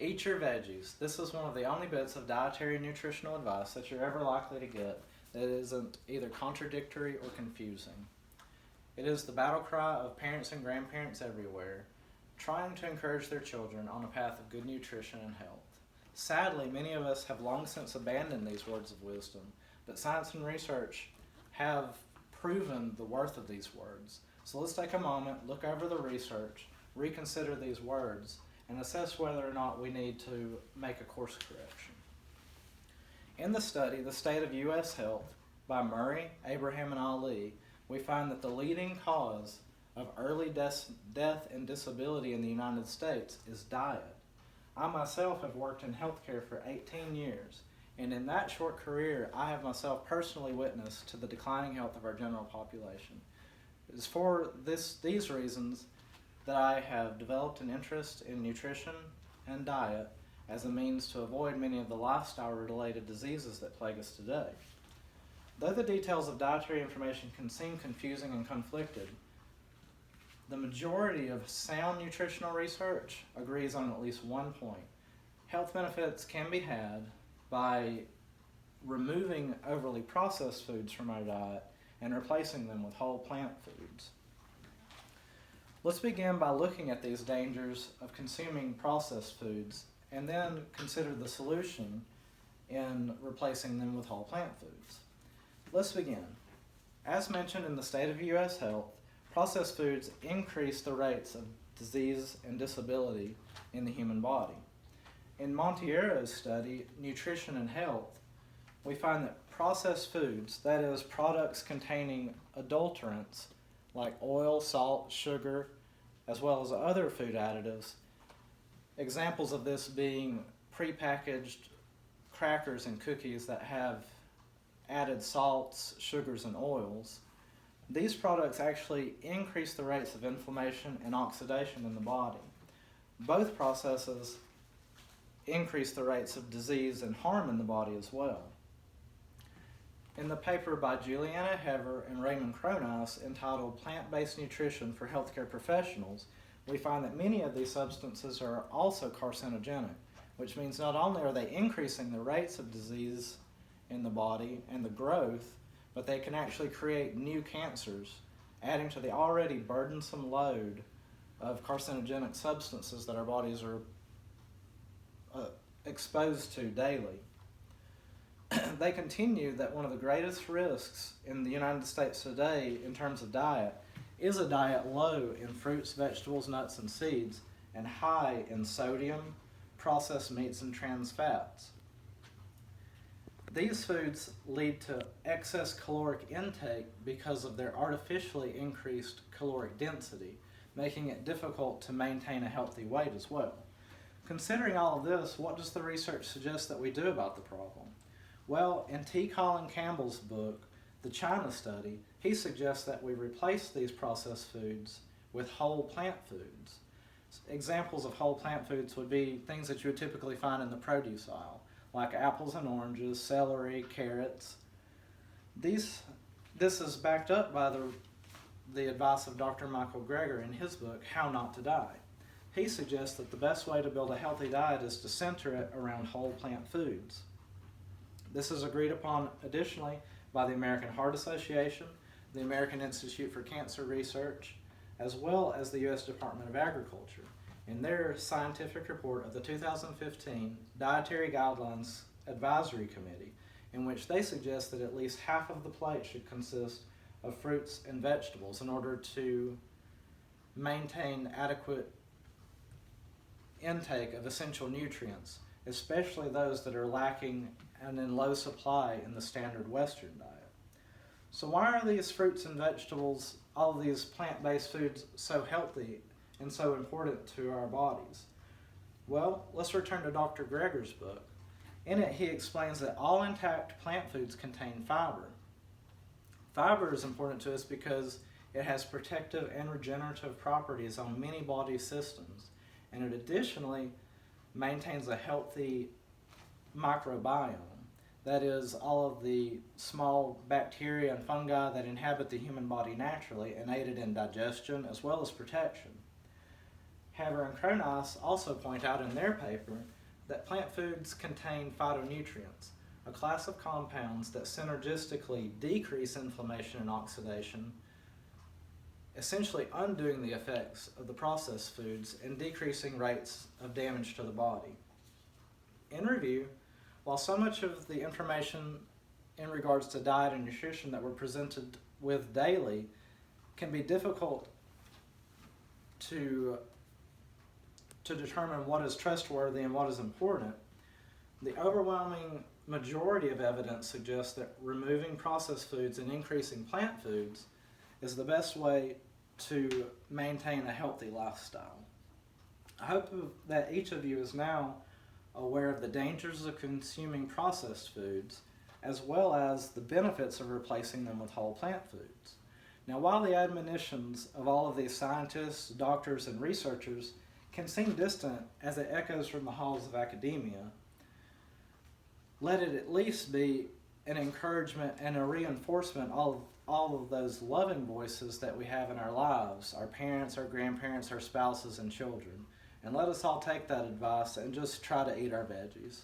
Eat your veggies. This is one of the only bits of dietary and nutritional advice that you're ever likely to get that isn't either contradictory or confusing. It is the battle cry of parents and grandparents everywhere, trying to encourage their children on a path of good nutrition and health. Sadly, many of us have long since abandoned these words of wisdom, but science and research have proven the worth of these words. So let's take a moment, look over the research, reconsider these words, and assess whether or not we need to make a course correction. In the study, The State of U.S. Health, by Murray, Abraham, and Ali, we find that the leading cause of early death and disability in the United States is diet. I myself have worked in healthcare for 18 years, and in that short career, I have myself personally witnessed to the declining health of our general population. It is for these reasons that I have developed an interest in nutrition and diet as a means to avoid many of the lifestyle-related diseases that plague us today. Though the details of dietary information can seem confusing and conflicted, the majority of sound nutritional research agrees on at least one point. Health benefits can be had by removing overly processed foods from our diet and replacing them with whole plant foods. Let's begin by looking at these dangers of consuming processed foods and then consider the solution in replacing them with whole plant foods. Let's begin. As mentioned in the State of U.S. Health, processed foods increase the rates of disease and disability in the human body. In Montiero's study, Nutrition and Health, we find that processed foods, that is, products containing adulterants like oil, salt, sugar, as well as other food additives, examples of this being prepackaged crackers and cookies that have added salts, sugars, and oils. These products actually increase the rates of inflammation and oxidation in the body. Both processes increase the rates of disease and harm in the body as well. In the paper by Juliana Hever and Raymond Cronus entitled Plant-Based Nutrition for Healthcare Professionals, we find that many of these substances are also carcinogenic, which means not only are they increasing the rates of disease in the body and the growth, but they can actually create new cancers, adding to the already burdensome load of carcinogenic substances that our bodies are exposed to daily. They continue that one of the greatest risks in the United States today in terms of diet is a diet low in fruits, vegetables, nuts, and seeds, and high in sodium, processed meats, and trans fats. These foods lead to excess caloric intake because of their artificially increased caloric density, making it difficult to maintain a healthy weight as well. Considering all of this, what does the research suggest that we do about the problem? Well, in T. Colin Campbell's book, The China Study, he suggests that we replace these processed foods with whole plant foods. Examples of whole plant foods would be things that you would typically find in the produce aisle, like apples and oranges, celery, carrots. This is backed up by the advice of Dr. Michael Greger in his book, How Not to Die. He suggests that the best way to build a healthy diet is to center it around whole plant foods. This is agreed upon additionally by the American Heart Association, the American Institute for Cancer Research, as well as the U.S. Department of Agriculture in their scientific report of the 2015 Dietary Guidelines Advisory Committee, in which they suggest that at least half of the plate should consist of fruits and vegetables in order to maintain adequate intake of essential nutrients, especially those that are lacking and in low supply in the standard Western diet. So why are these fruits and vegetables, all of these plant-based foods, so healthy and so important to our bodies? Well, let's return to Dr. Greger's book. In it, he explains that all intact plant foods contain fiber. Fiber is important to us because it has protective and regenerative properties on many body systems, and it additionally maintains a healthy microbiome. That is, all of the small bacteria and fungi that inhabit the human body naturally and aid it in digestion as well as protection. Haver and Cronus also point out in their paper that plant foods contain phytonutrients, a class of compounds that synergistically decrease inflammation and oxidation, essentially undoing the effects of the processed foods and decreasing rates of damage to the body. In review, while so much of the information in regards to diet and nutrition that we're presented with daily can be difficult to determine what is trustworthy and what is important, the overwhelming majority of evidence suggests that removing processed foods and increasing plant foods is the best way to maintain a healthy lifestyle. I hope that each of you is now aware of the dangers of consuming processed foods, as well as the benefits of replacing them with whole plant foods. Now, while the admonitions of all of these scientists, doctors, and researchers can seem distant as it echoes from the halls of academia, let it at least be an encouragement and a reinforcement of all of those loving voices that we have in our lives, our parents, our grandparents, our spouses, and children. And let us all take that advice and just try to eat our veggies.